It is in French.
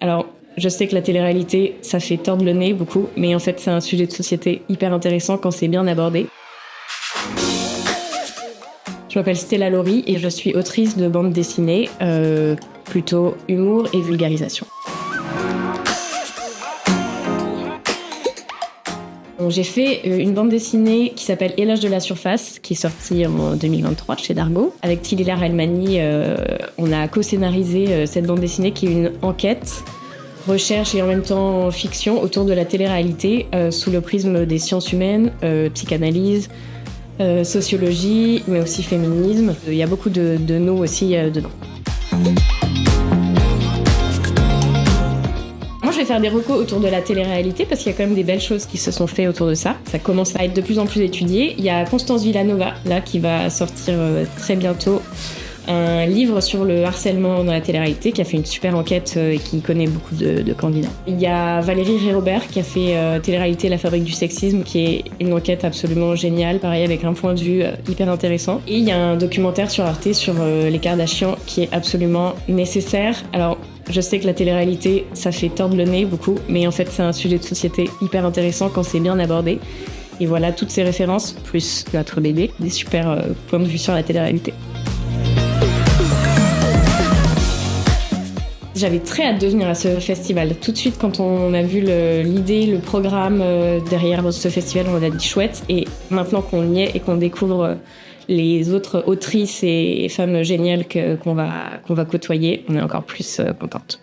Alors, je sais que la télé-réalité, ça fait tordre le nez beaucoup, mais en fait, c'est un sujet de société hyper intéressant quand c'est bien abordé. Je m'appelle Stella Laurie et je suis autrice de bande dessinée, plutôt humour et vulgarisation. J'ai fait une bande dessinée qui s'appelle Et l'âge de la surface, qui est sortie en 2023 chez Dargaud. Avec Tilila Relmani, on a co-scénarisé cette bande dessinée qui est une enquête, recherche et en même temps fiction autour de la télé-réalité sous le prisme des sciences humaines, psychanalyse, sociologie, mais aussi féminisme. Il y a beaucoup de nous aussi dedans. Moi, je vais faire des recos autour de la télé-réalité parce qu'il y a quand même des belles choses qui se sont faites autour de ça. Ça commence à être de plus en plus étudié. Il y a Constance Villanova, là, qui va sortir très bientôt un livre sur le harcèlement dans la télé-réalité, qui a fait une super enquête et qui connaît beaucoup de candidats. Il y a Valérie Ré-Robert qui a fait Télé-réalité, la fabrique du sexisme, qui est une enquête absolument géniale, pareil avec un point de vue hyper intéressant. Et il y a un documentaire sur Arte sur les Kardashians qui est absolument nécessaire. Alors, je sais que la télé-réalité, ça fait tordre le nez beaucoup, mais en fait, c'est un sujet de société hyper intéressant quand c'est bien abordé. Et voilà, toutes ces références, plus notre BD, des super points de vue sur la télé-réalité. J'avais très hâte de venir à ce festival. Tout de suite, quand on a vu l'idée, le programme derrière ce festival, on a dit chouette. Et maintenant qu'on y est et qu'on découvre les autres autrices et femmes géniales qu'on va côtoyer, on est encore plus contente.